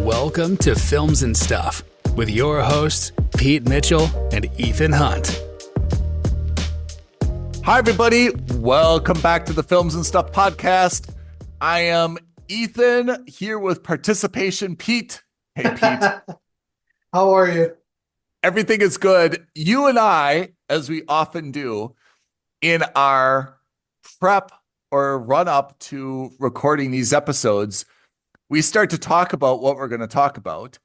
Welcome to Films and Stuff with your hosts, Pete Mitchell and Ethan Hunt. Hi, everybody. Welcome back to the Films and Stuff podcast. I am Ethan here with participation Pete. Hey, Pete. How are you? Everything is good. You and I, as we often do in our prep or run up to recording these episodes, we start to talk about what we're going to talk about.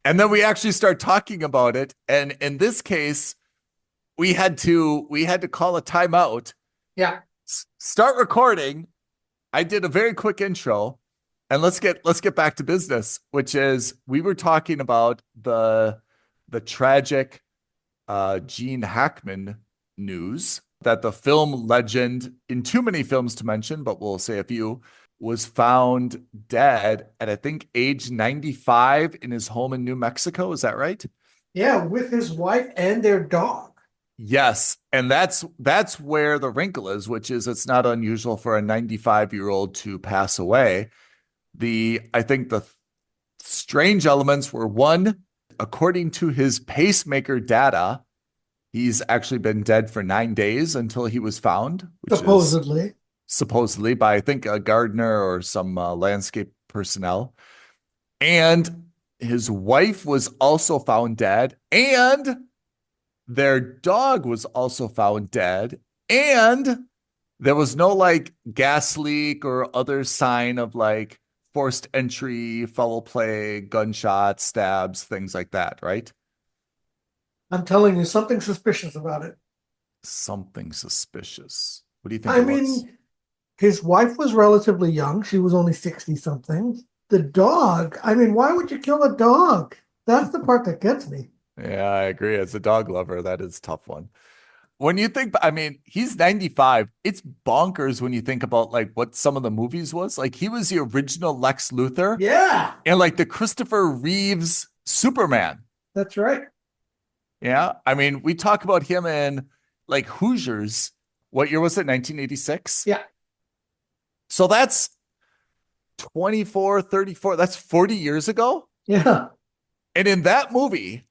And then we actually start talking about it. And in this case, we had to call a timeout. Yeah. Start recording. I did a very quick intro, and let's get back to business, which is we were talking about the tragic Gene Hackman news that the film legend, in too many films to mention, but we'll say a few, was found dead at, I think, age 95 in his home in New Mexico. Is that right? Yeah, with his wife and their dog. Yes. And that's where the wrinkle is, which is it's not unusual for a 95-year-old to pass away. I think the strange elements were, one, according to his pacemaker data, he's actually been dead for 9 days until he was found. Supposedly by, I think, a gardener or some landscape personnel. And his wife was also found dead, and their dog was also found dead, and there was no like gas leak or other sign of like forced entry, foul play, gunshots, stabs, things like that, right? I'm telling you, something suspicious about it. Something suspicious. What do you think it was? His wife was relatively young. She was only 60-something. The dog, why would you kill a dog? That's the part that gets me. Yeah, I agree. As a dog lover, that is a tough one. When you think, he's 95. It's bonkers when you think about like what some of the movies was. Like he was the original Lex Luthor. Yeah. And like the Christopher Reeves Superman. That's right. Yeah. We talk about him in like Hoosiers. What year was it? 1986? Yeah. So that's 24, 34. That's 40 years ago. Yeah. And in that movie,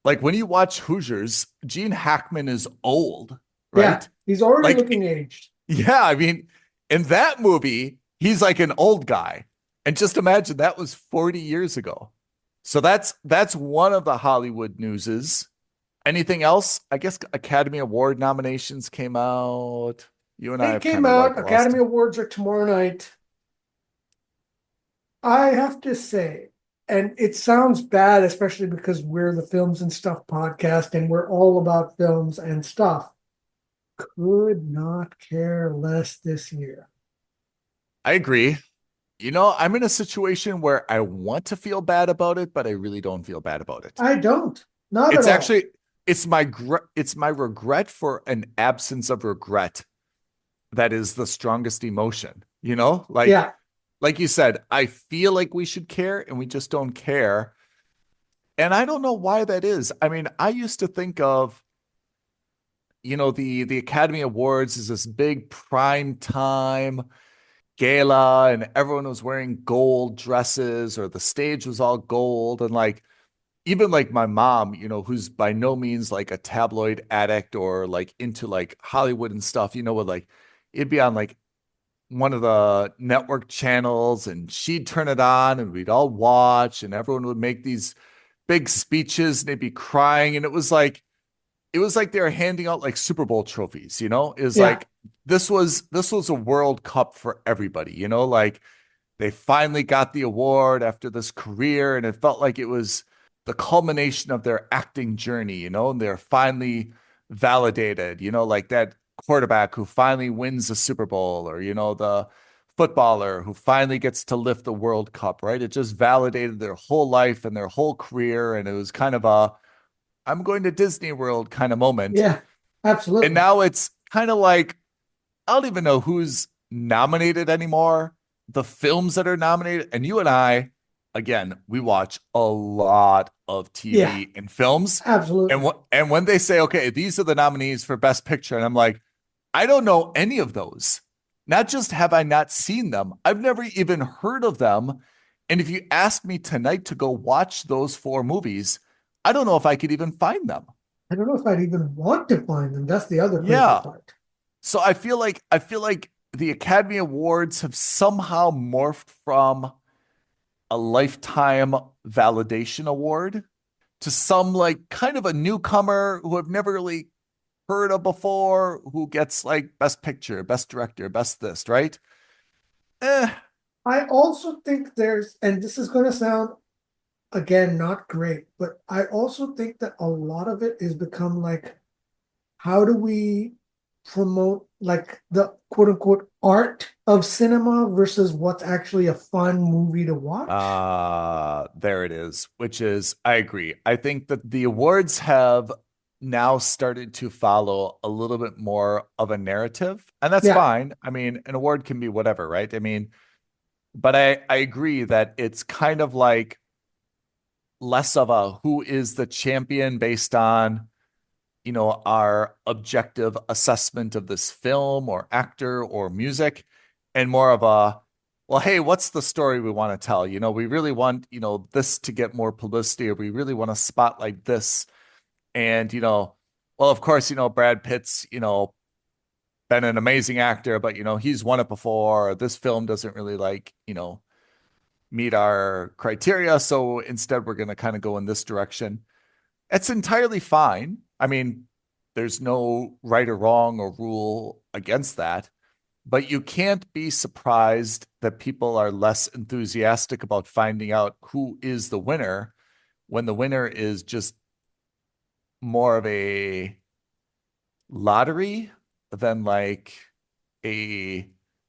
like when you watch Hoosiers, Gene Hackman is old, right? Yeah, he's already looking aged. Yeah, in that movie, he's like an old guy. And just imagine that was 40 years ago. So that's one of the Hollywood newses. Anything else? I guess Academy Award nominations came out. You and I have came out. Academy Awards are tomorrow night. I have to say, and it sounds bad, especially because we're the Films and Stuff podcast and we're all about films and stuff. Could not care less this year. I agree. I'm in a situation where I want to feel bad about it, but I really don't feel bad about it. I don't. Not at all. It's my regret for an absence of regret that is the strongest emotion. Like you said, I feel like we should care and we just don't care. And I don't know why that is. I used to think of, the Academy Awards is this big prime time gala and everyone was wearing gold dresses or the stage was all gold. And like, even like my mom, who's by no means like a tabloid addict or like into like Hollywood and stuff, would like, it'd be on like one of the network channels and she'd turn it on and we'd all watch and everyone would make these big speeches and they'd be crying. And it was like they were handing out like Super Bowl trophies, like this was a World Cup for everybody, like they finally got the award after this career. And it felt like it was the culmination of their acting journey, and they're finally validated, like that quarterback who finally wins the Super Bowl or, the footballer who finally gets to lift the World Cup, right? It just validated their whole life and their whole career. And it was kind of I'm going to Disney World kind of moment. Yeah, absolutely. And now it's kind of like, I don't even know who's nominated anymore. The films that are nominated, and you and I, again, we watch a lot of TV and films. Absolutely. And when they say, okay, these are the nominees for Best Picture, and I'm like, I don't know any of those. Not just have I not seen them, I've never even heard of them. And if you ask me tonight to go watch those four movies, I don't know if I could even find them. I don't know if I'd even want to find them. That's the other crazy Yeah. part. So I feel like the Academy Awards have somehow morphed from a lifetime validation award to some like kind of a newcomer who have never really heard of before, who gets like best picture, best director, best this, right? Eh, I also think there's, and this is going to sound again not great, but I also think that a lot of it is become like, how do we promote like the quote unquote art of cinema versus what's actually a fun movie to watch? there it is, which is, I agree. I think that the awards have now started to follow a little bit more of a narrative, and that's Yeah. fine. I mean, an award can be whatever, right? I mean, but I agree that it's kind of like less of a who is the champion based on, our objective assessment of this film or actor or music, and more of a, well, hey, what's the story we want to tell? We really want, this to get more publicity, or we really want to spotlight this. And, well, of course, Brad Pitt's, been an amazing actor, but, he's won it before. This film doesn't really like, meet our criteria. So instead, we're going to kind of go in this direction. It's entirely fine. I mean, there's no right or wrong or rule against that, but you can't be surprised that people are less enthusiastic about finding out who is the winner when the winner is just more of a lottery than like a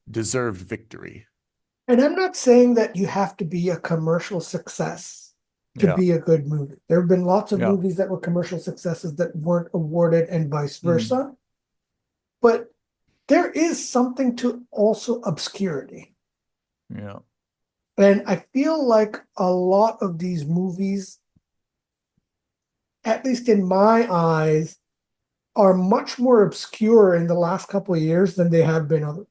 deserved victory. And I'm not saying that you have to be a commercial success to Yeah. be a good movie. There have been lots of Yeah. movies that were commercial successes that weren't awarded and vice Mm, versa. But there is something to also obscurity. yeah. And I feel like a lot of these movies, at least in my eyes, are much more obscure in the last couple of years than they have been other.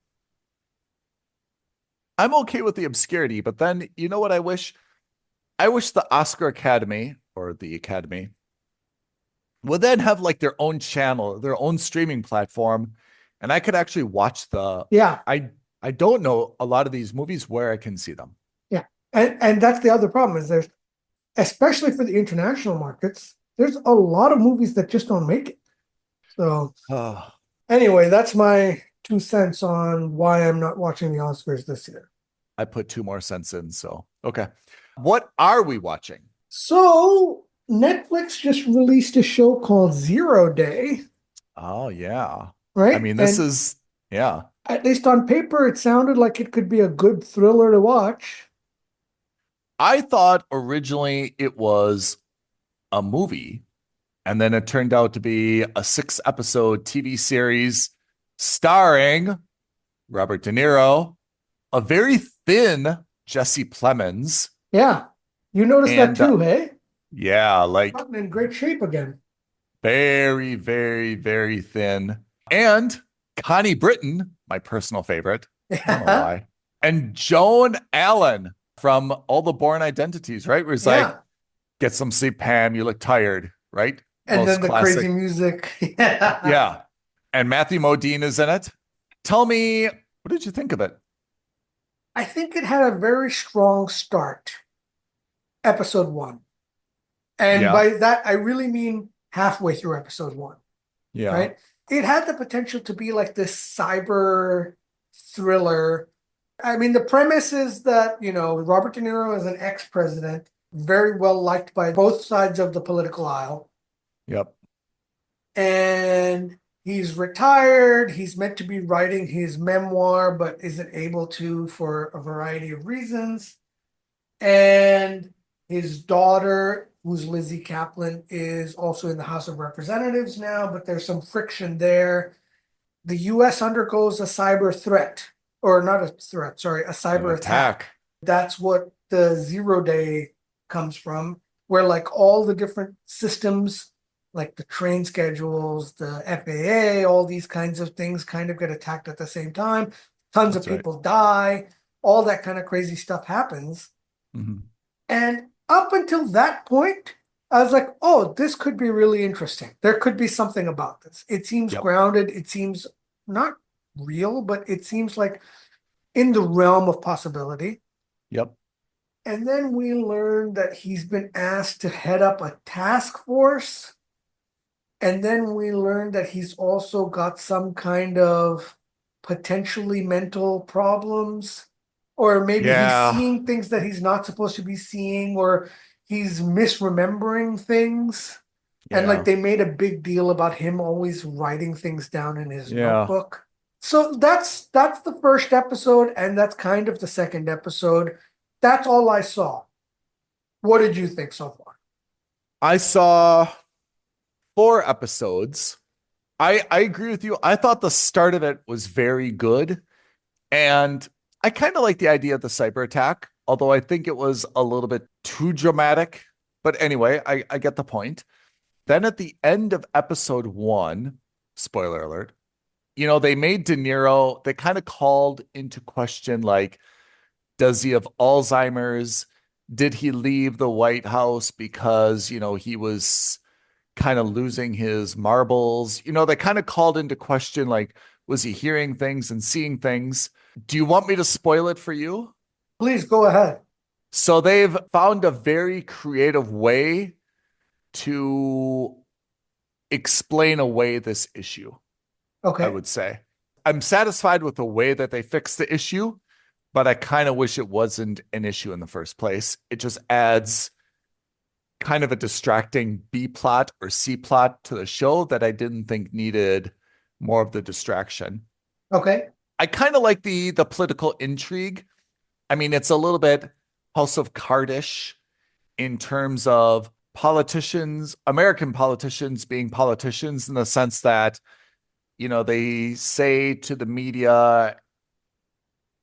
I'm okay with the obscurity, but then you know what I wish? I wish the Oscar Academy or the Academy would then have like their own channel, their own streaming platform, and I could actually watch the Yeah, I don't know a lot of these movies where I can see them. yeah. And that's the other problem is there's, especially for the international markets, there's a lot of movies that just don't make it. So Oh, anyway, that's my 2 cents on why I'm not watching the Oscars this year. I put 2 more cents in, so okay. What are we watching? So Netflix just released a show called Zero Day, Oh yeah. I right? mean, this And is yeah. at least on paper, it sounded like it could be a good thriller to watch. I thought originally it was a movie, and then it turned out to be a 6 episode TV series starring Robert De Niro, a very thin Jesse Plemons, Yeah, you noticed that and too, hey? yeah, like Gotten in great shape again. very, very, very thin. And Connie Britton, my personal favorite. I don't know Yeah, why. And Joan Allen from All the Born Identities, right? Where it's like, yeah. get some sleep, Pam. You look tired, right? And Most then the crazy classic. music. Yeah. Yeah. And Matthew Modine is in it. Tell me, what did you think of it? I think it had a very strong start, episode one. And Yeah. by that, I really mean halfway through episode one, Yeah. right? It had the potential to be like this cyber thriller. I mean, the premise is that, Robert De Niro is an ex-president, very well liked by both sides of the political aisle. Yep. And he's retired. He's meant to be writing his memoir, but isn't able to for a variety of reasons. And his daughter, who's Lizzie Kaplan, is also in the House of Representatives now, but there's some friction there. The US undergoes a cyber threat, or not a threat, sorry, a An cyber attack. attack. That's what the 0 day comes from, where like all the different systems, like the train schedules, the FAA, all these kinds of things kind of get attacked at the same time. Tons of That's right. people die, all that kind of crazy stuff happens. Mhm. And up until that point, I was like, oh, this could be really interesting. There could be something about this. It seems Yep. grounded. It seems not real, but it seems like in the realm of possibility. Yep. And then we learned that he's been asked to head up a task force. And then we learned that he's also got some kind of potentially mental problems, or maybe he's Yeah. seeing things that he's not supposed to be seeing, or he's misremembering things. And like Yeah. they made a big deal about him always writing things down in his Yeah. notebook. So that's the first episode, and that's kind of the second episode. That's all I saw. What did you think so far? I saw 4 episodes. I agree with you. I thought the start of it was very good. And I kind of like the idea of the cyber attack, although I think it was a little bit too dramatic. But anyway, I get the point. Then at the end of episode 1, spoiler alert, they made De Niro, they kind of called into question, like, does he have Alzheimer's? Did he leave the White House because, he was kind of losing his marbles? They kind of called into question, like, was he hearing things and seeing things? Do you want me to spoil it for you? Please go ahead. So they've found a very creative way to explain away this issue, I Okay. would say. I'm satisfied with the way that they fixed the issue, but I kind of wish it wasn't an issue in the first place. It just adds kind of a distracting B plot or C plot to the show that I didn't think needed more of the distraction. Okay. I kind of like the political intrigue. I mean, it's a little bit House of Cardish in terms of politicians, American politicians being politicians in the sense that, they say to the media,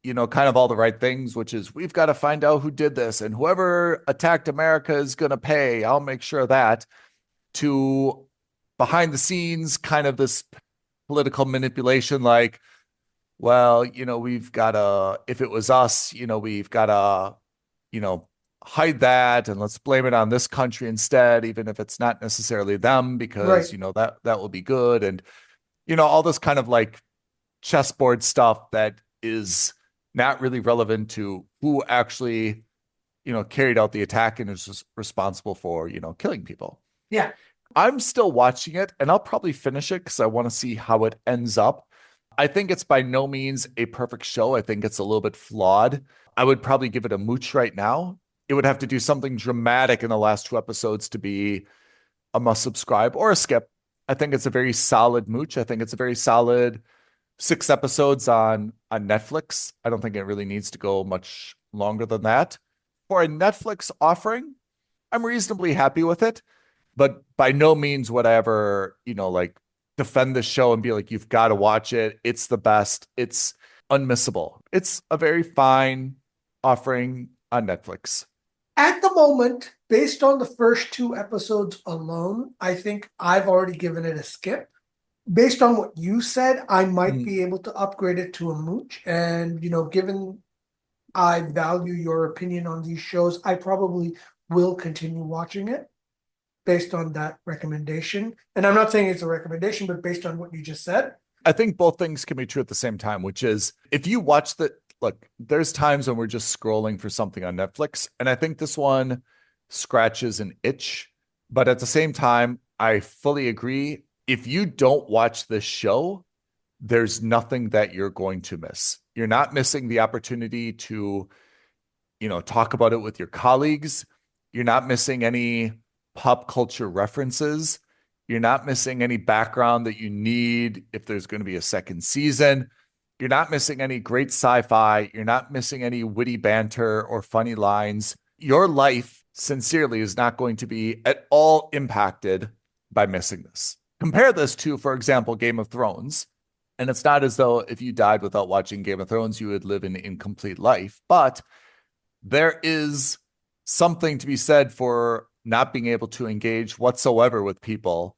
kind of all the right things, which is we've got to find out who did this, and whoever attacked America is going to pay. I'll make sure of that. To behind the scenes, kind of this political manipulation, like, well, we've got to, if it was us, we've got to, you know, hide that and let's blame it on this country instead, even if it's not necessarily them, Right. because, that will be good. And, all this kind of like chessboard stuff that is not really relevant to who actually, carried out the attack and is responsible for, killing people. Yeah. I'm still watching it and I'll probably finish it because I want to see how it ends up. I think it's by no means a perfect show. I think it's a little bit flawed. I would probably give it a mooch right now. It would have to do something dramatic in the last 2 episodes to be a must subscribe or a skip. I think it's a very solid mooch. I think it's a very solid 6 episodes on Netflix. I don't think it really needs to go much longer than that. For a Netflix offering, I'm reasonably happy with it, but by no means would I ever, like defend the show and be like, you've got to watch it. It's the best. It's unmissable. It's a very fine offering on Netflix. At the moment, based on the first two episodes alone, I think I've already given it a skip. Based on what you said, I might Mhm. be able to upgrade it to a mooch. And, given I value your opinion on these shows, I probably will continue watching it based on that recommendation. And I'm not saying it's a recommendation, but based on what you just said. I think both things can be true at the same time, which is if you watch look, there's times when we're just scrolling for something on Netflix, and I think this one scratches an itch. But at the same time, I fully agree. If you don't watch this show, there's nothing that you're going to miss. You're not missing the opportunity to, talk about it with your colleagues. You're not missing any pop culture references. You're not missing any background that you need if there's going to be a second season. You're not missing any great sci-fi. You're not missing any witty banter or funny lines. Your life, sincerely, is not going to be at all impacted by missing this. Compare this to, for example, Game of Thrones. And it's not as though if you died without watching Game of Thrones, you would live an incomplete life. But there is something to be said for not being able to engage whatsoever with people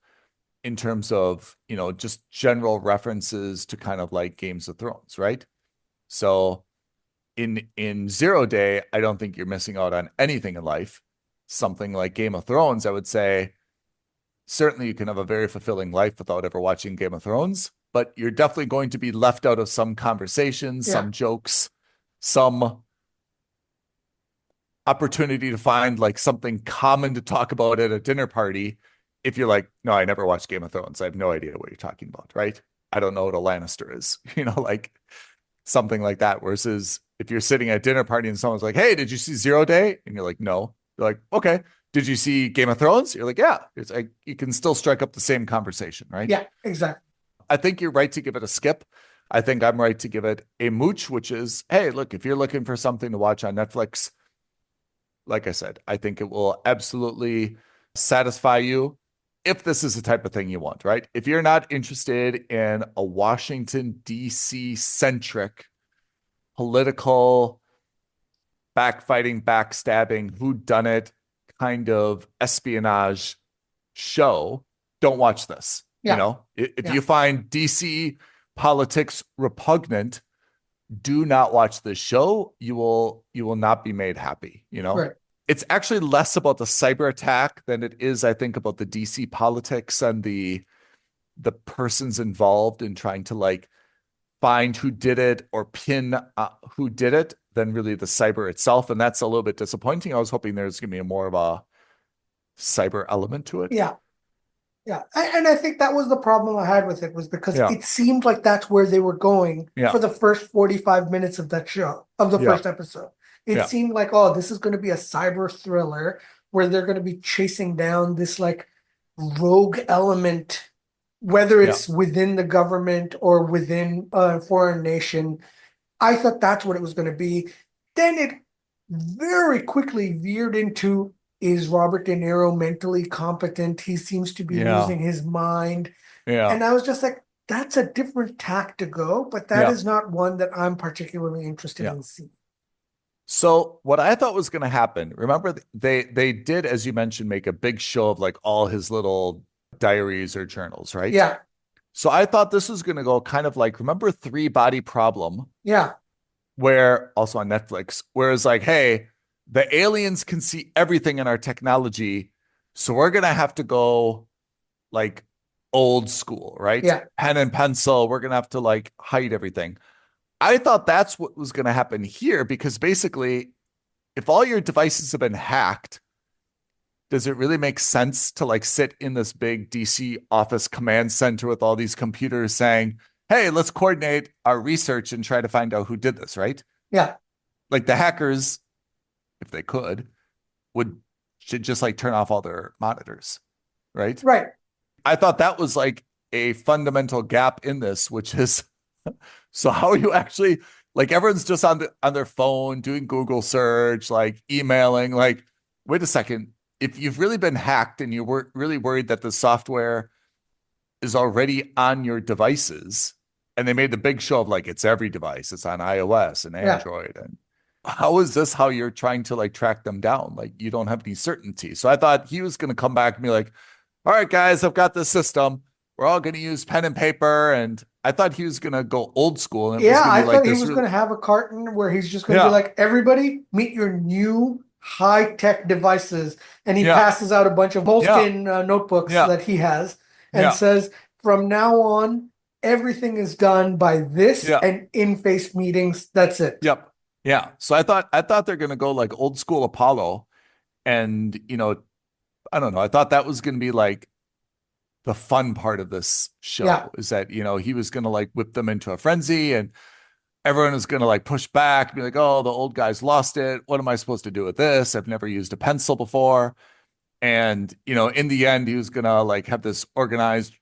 in terms of, just general references to kind of like Games of Thrones, right? So in 0 day, I don't think you're missing out on anything in life. Something like Game of Thrones, I would say, certainly you can have a very fulfilling life without ever watching Game of Thrones, but you're definitely going to be left out of some conversations, some jokes, some opportunity to find like something common to talk about at a dinner party. If you're like, no, I never watched Game of Thrones. I have no idea what you're talking about, right? I don't know what a Lannister is, like something like that. Versus if you're sitting at a dinner party and someone's like, hey, did you see 0 day? And you're like, no. They're like, okay. Did you see Game of Thrones? You're like, yeah. It's like you can still strike up the same conversation, right? Yeah, exactly. I think you're right to give it a skip. I think I'm right to give it a mooch, which is, hey, look, if you're looking for something to watch on Netflix, like I said, I think it will absolutely satisfy you if this is the type of thing you want, right? If you're not interested in a Washington, D.C. centric political backfighting, backstabbing, whodunit kind of espionage show, don't watch this. Yeah. If you find DC politics repugnant, do not watch this show. You will not be made happy. Right. It's actually less about the cyber attack than it is, I think, about the DC politics and the persons involved in trying to like find who did it or pin who did it than really the cyber itself. And that's a little bit disappointing. I was hoping there's going to be a more of a cyber element to it. Yeah. Yeah. And I think that was the problem I had with it, was because it seemed like that's where they were going for the first 45 minutes of that show, of the first episode. It seemed like, oh, this is going to be a cyber thriller where they're going to be chasing down this like rogue element, whether it's within the government or within a foreign nation. I thought that's what it was going to be. Then it very quickly veered into, is Robert De Niro mentally competent? He seems to be losing his mind. Yeah. And I was just like, that's a different tack to go, but that is not one that I'm particularly interested in seeing. So what I thought was going to happen, remember they did, as you mentioned, make a big show of like all his little diaries or journals, right? Yeah. So I thought this was going to go kind of like, remember Three Body Problem? Yeah. Where also on Netflix, where it's like, hey, the aliens can see everything in our technology. So we're going to have to go like old school, right? Yeah. Pen and pencil. We're going to have to like hide everything. I thought that's what was going to happen here, because basically, if all your devices have been hacked, does it really make sense to like sit in this big DC office command center with all these computers saying, hey, let's coordinate our research and try to find out who did this, right? Yeah. Like the hackers, if they could, should just like turn off all their monitors, right? Right. I thought that was like a fundamental gap in this, which is, so how are you actually, like everyone's just on their phone doing Google search, like emailing, like, wait a second, if you've really been hacked and you were really worried that the software is already on your devices, and they made the big show of like, it's every device, it's on iOS and Android. And how is this how you're trying to like track them down? Like you don't have any certainty. So I thought he was going to come back and be like, all right, guys, I've got this system. We're all going to use pen and paper. And I thought he was going to go old school. And I thought he was going to have a carton where he's just going to be like, everybody meet your new high-tech devices. And he passes out a bunch of Moleskine notebooks that he has and says, from now on, everything is done by this and in-face meetings. That's it. Yep. Yeah. So I thought they're going to go like old school Apollo. And, I don't know. I thought that was going to be like the fun part of this show is that, he was going to like whip them into a frenzy and everyone was going to like push back, be like, oh, the old guy's lost it. What am I supposed to do with this? I've never used a pencil before. And, in the end, he was going to like have this organized,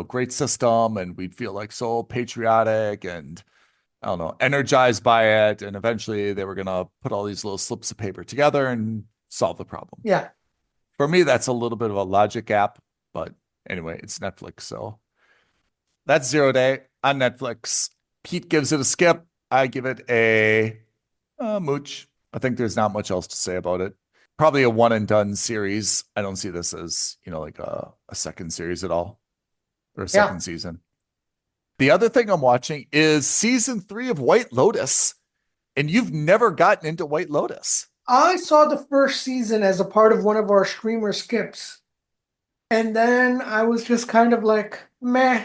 great system, and we'd feel like so patriotic and, I don't know, energized by it. And eventually they were going to put all these little slips of paper together and solve the problem. Yeah. For me, that's a little bit of a logic gap, but anyway, it's Netflix. So that's 0 Day on Netflix. Pete gives it a skip. I give it a mooch. I think there's not much else to say about it. Probably a one and done series. I don't see this as, like a second series at all, or a second season. The other thing I'm watching is season 3 of White Lotus. And you've never gotten into White Lotus. I saw the first season as a part of one of our streamer skips. And then I was just kind of like, meh,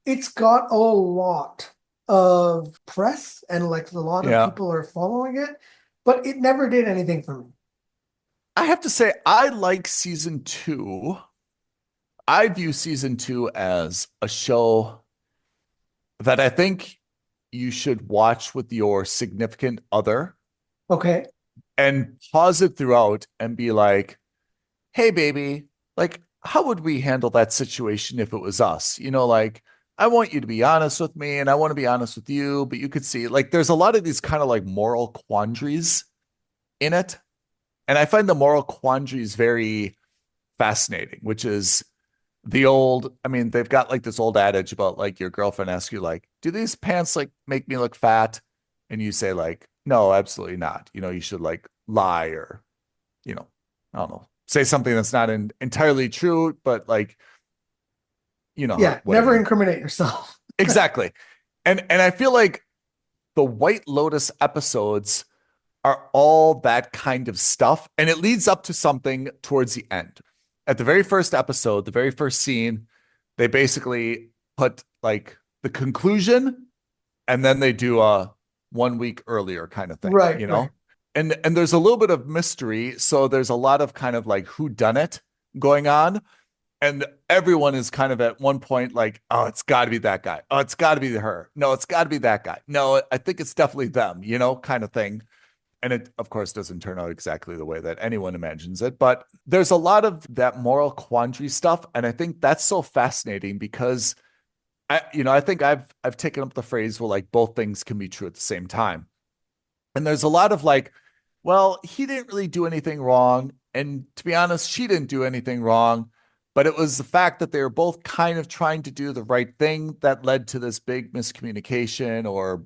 it's got a lot of press and like a lot of Yeah. people are following it, but it never did anything for me. I have to say, I like season 2. I view season 2 as a show that I think you should watch with your significant other Okay. and pause it throughout and be like, hey, baby, like, how would we handle that situation if it was us? Like, I want you to be honest with me and I want to be honest with you, but you could see, like, there's a lot of these kind of like moral quandaries in it. And I find the moral quandaries very fascinating, which is they've got like this old adage about like your girlfriend asks you, like, do these pants like make me look fat? And you say, like, no, absolutely not. You should like lie or, you know, I don't know, say something that's not entirely true, but like, Yeah, what I never mean. incriminate yourself. Exactly. And I feel like the White Lotus episodes are all that kind of stuff. And it leads up to something towards the end. At the very first episode, the very first scene, they basically put like the conclusion and then they do a 1 week earlier kind of thing, Right, right. And there's a little bit of mystery. So there's a lot of kind of like who done it going on. And everyone is kind of at one point like, oh, it's got to be that guy. Oh, it's got to be her. No, it's got to be that guy. No, I think it's definitely them, kind of thing. And it, of course, doesn't turn out exactly the way that anyone imagines it. But there's a lot of that moral quandary stuff. And I think that's so fascinating because I think I've taken up the phrase where like both things can be true at the same time. And there's a lot of like, well, he didn't really do anything wrong. And to be honest, she didn't do anything wrong. But it was the fact that they were both kind of trying to do the right thing that led to this big miscommunication or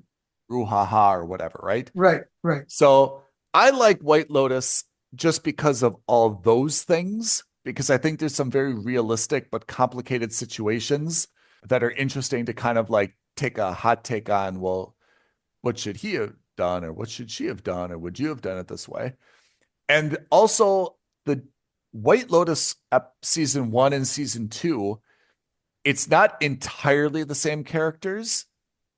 brouhaha or whatever, right? Right, right. So I like White Lotus just because of all those things, because I think there's some very realistic but complicated situations that are interesting to kind of like take a hot take on. Well, what should he have done, or what should she have done, or would you have done it this way? And also the White Lotus season 1 and season 2, it's not entirely the same characters,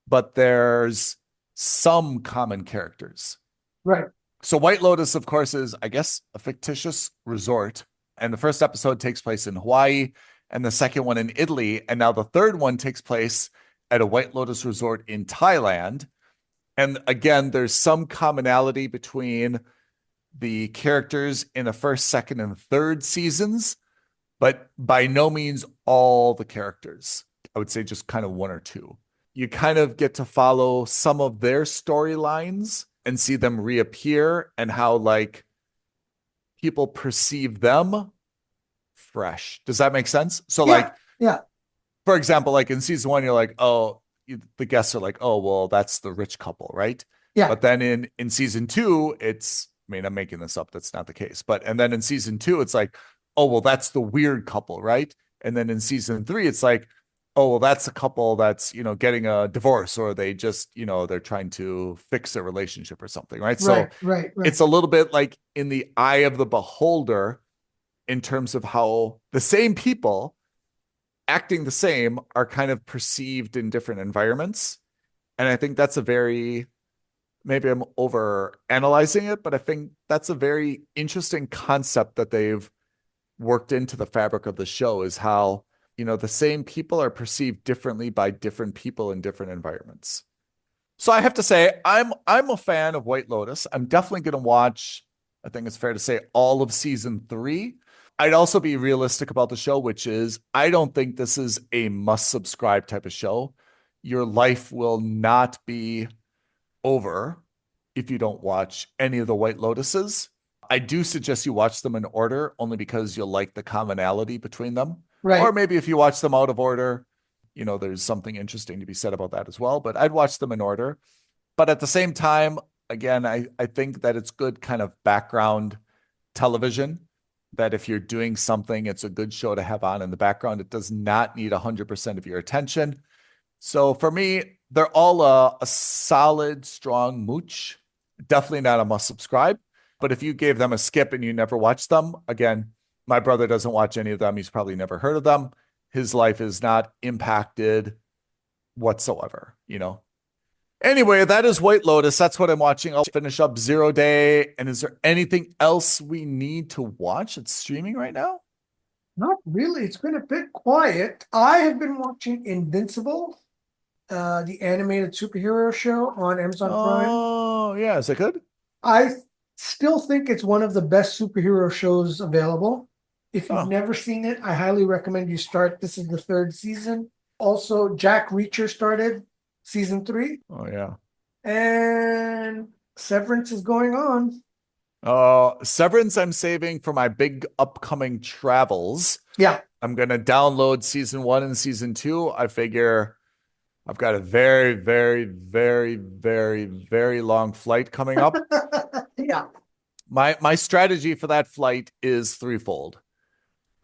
but there's some common characters. Right. So White Lotus, of course, is, I guess, a fictitious resort. And the first episode takes place in Hawaii and the second one in Italy. And now the third one takes place at a White Lotus resort in Thailand. And again, there's some commonality between the characters in the first, second, and third seasons, but by no means all the characters. I would say just kind of one or two. You kind of get to follow some of their storylines and see them reappear and how like people perceive them fresh. Does that make sense? So Yeah. For example, like in season 1, you're like, oh, the guests are like, oh, well, that's the rich couple, right? Yeah. But then in season 2, I'm making this up. That's not the case. And then in season 2, it's like, oh, well, that's the weird couple, right? And then in season 3, it's like, oh, well, that's a couple that's, getting a divorce, or they just, they're trying to fix their relationship or something, right? Right. It's a little bit like in the eye of the beholder in terms of how the same people acting the same are kind of perceived in different environments. And I think that's maybe I'm over analyzing it, but I think that's a very interesting concept that they've worked into the fabric of the show, is how, the same people are perceived differently by different people in different environments. So I have to say, I'm a fan of White Lotus. I'm definitely going to watch, I think it's fair to say, all of season 3. I'd also be realistic about the show, which is I don't think this is a must subscribe type of show. Your life will not be over if you don't watch any of the White Lotuses. I do suggest you watch them in order, only because you'll like the commonality between them. Right. Or maybe if you watch them out of order, there's something interesting to be said about that as well. But I'd watch them in order. But at the same time, again, I think that it's good kind of background television, that if you're doing something, it's a good show to have on in the background. It does not need 100% of your attention. So for me, they're all a solid, strong mooch. Definitely not a must subscribe. But if you gave them a skip and you never watched them, again, my brother doesn't watch any of them. He's probably never heard of them. His life is not impacted whatsoever, you know? Anyway, that is White Lotus. That's what I'm watching. I'll finish up Zero Day. And is there anything else we need to watch? It's streaming right now? Not really. It's been a bit quiet. I have been watching Invincible, the animated superhero show on Amazon Prime. Oh, yeah. Is it good? I still think it's one of the best superhero shows available. If you've Oh, never seen it, I highly recommend you start. This is the third season. Also, Jack Reacher started season 3, oh yeah. and Severance is going on. Severance I'm saving for my big upcoming travels. Yeah. I'm gonna download season 1 and season 2. I figure I've got a very, very, very, very, very long flight coming up. Yeah. My strategy for that flight is threefold.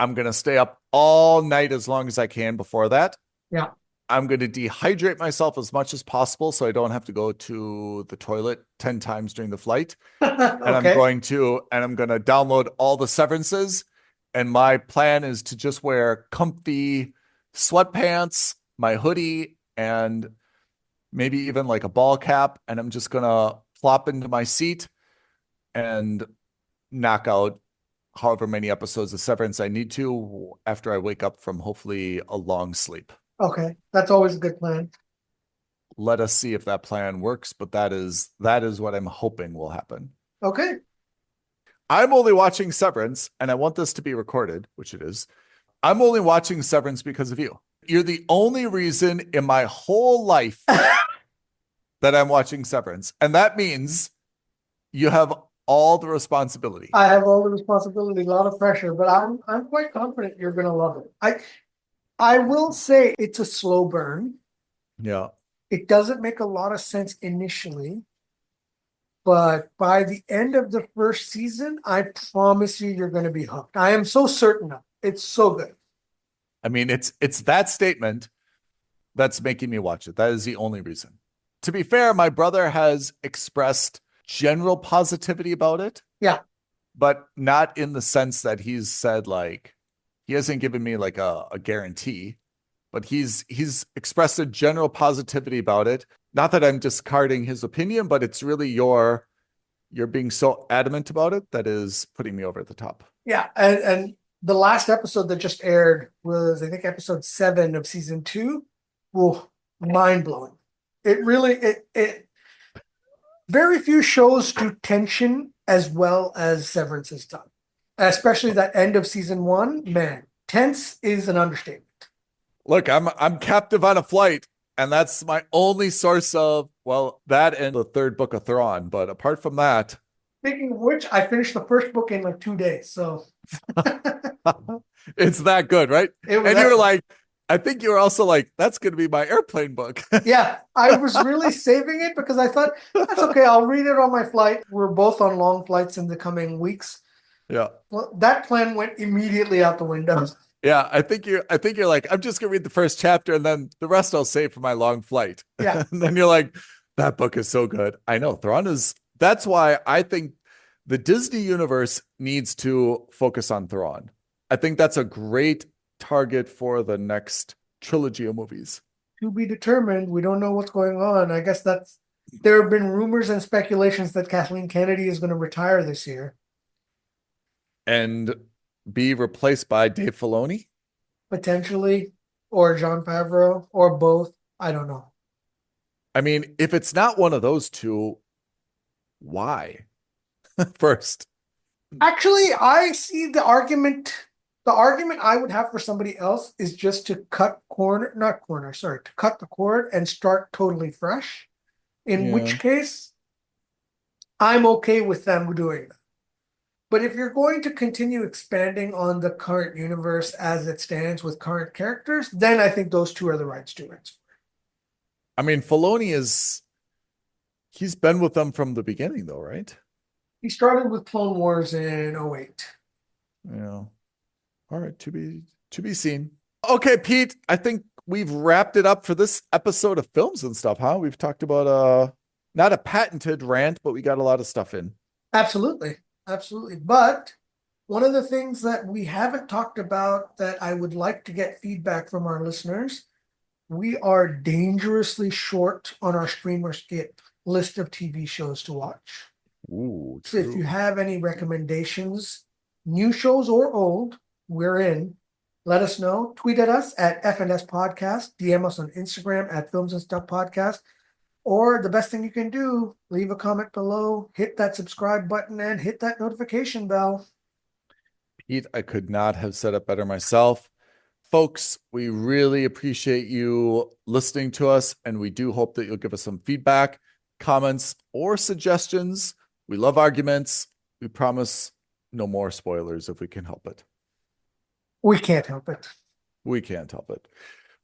I'm gonna stay up all night as long as I can before that. Yeah. I'm going to dehydrate myself as much as possible so I don't have to go to the toilet 10 times during the flight. And I'm Okay. going to download all the severances. And my plan is to just wear comfy sweatpants, my hoodie, and maybe even like a ball cap. And I'm just going to plop into my seat and knock out however many episodes of Severance I need to after I wake up from hopefully a long sleep. Okay. That's always a good plan. Let us see if that plan works, but that is what I'm hoping will happen. Okay. I'm only watching Severance, and I want this to be recorded, which it is. I'm only watching Severance because of you. You're the only reason in my whole life that I'm watching Severance. And that means you have all the responsibility. I have all the responsibility, a lot of pressure, but I'm quite confident you're gonna love it. I will say it's a slow burn. Yeah. It doesn't make a lot of sense initially, but by the end of the first season, I promise you're going to be hooked. I am so certain of it. It's so good. I mean, it's that statement that's making me watch it. That is the only reason. To be fair, my brother has expressed general positivity about it. Yeah. But not in the sense that he's said like he hasn't given me like a guarantee, but he's expressed a general positivity about it. Not that I'm discarding his opinion, but it's really you're being so adamant about it that is putting me over the top. Yeah. And the last episode that just aired was, I think, episode 7 of season 2. Whoa, mind blowing. It really, it very few shows do tension as well as Severance has done. Especially that end of season 1, man, tense is an understatement. Look, I'm captive on a flight, and that's my only source of, well, that and the third book of Thrawn. But apart from that, Speaking of which, I finished the first book in like 2 days. So it's that good, right? it was And you were excellent. like, I think you were also like, that's going to be my airplane book. Yeah, I was really saving it because I thought that's okay. I'll read it on my flight. We're both on long flights in the coming weeks. Yeah. Well, that plan went immediately out the window. Yeah, I think you're like, I'm just gonna read the first chapter and then the rest I'll save for my long flight. Yeah. And then you're like, that book is so good. I know Thrawn is, that's why I think the Disney universe needs to focus on Thrawn. I think that's a great target for the next trilogy of movies. To be determined. We don't know what's going on. I guess there have been rumors and speculations that Kathleen Kennedy is going to retire this year. And be replaced by Dave Filoni. Potentially, or Jon Favreau, or both. I don't know. I mean, if it's not one of those two, why? First. Actually, I see the argument. The argument I would have for somebody else is just to cut to cut the cord and start totally fresh. In which case, I'm okay with them doing that. But if you're going to continue expanding on the current universe as it stands with current characters, then I think those two are the right stewards. I mean, Filoni he's been with them from the beginning though, right? He started with Clone Wars in 2008. Yeah. All right, to be seen. Okay, Pete, I think we've wrapped it up for this episode of Films and Stuff, huh? We've talked about not a patented rant, but we got a lot of stuff in. Absolutely. Absolutely. But one of the things that we haven't talked about that I would like to get feedback from our listeners, we are dangerously short on our Stream or Skip list of TV shows to watch. Ooh, so if you have any recommendations, new shows or old, we're in. Let us know. Tweet at us at FNS Podcast. DM us on Instagram at Films and Stuff Podcast. Or the best thing you can do, leave a comment below, hit that subscribe button, and hit that notification bell. Pete, I could not have said it better myself. Folks, we really appreciate you listening to us, and we do hope that you'll give us some feedback, comments, or suggestions. We love arguments. We promise no more spoilers if we can help it. We can't help it. We can't help it.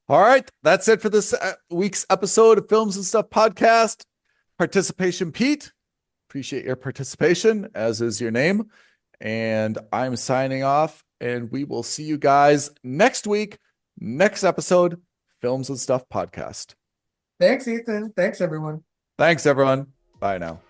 All right, that's it for this week's episode of Films and Stuff Podcast. Participation, Pete. Appreciate your participation, as is your name. And I'm signing off, and we will see you guys next week, next episode, Films and Stuff Podcast. Thanks, Ethan. Thanks, everyone. Thanks, everyone. Bye now.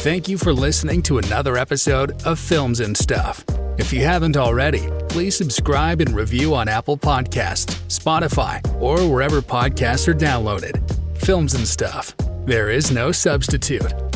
Thank you for listening to another episode of Films and Stuff. If you haven't already, please subscribe and review on Apple Podcasts, Spotify, or wherever podcasts are downloaded. Films and Stuff. There is no substitute.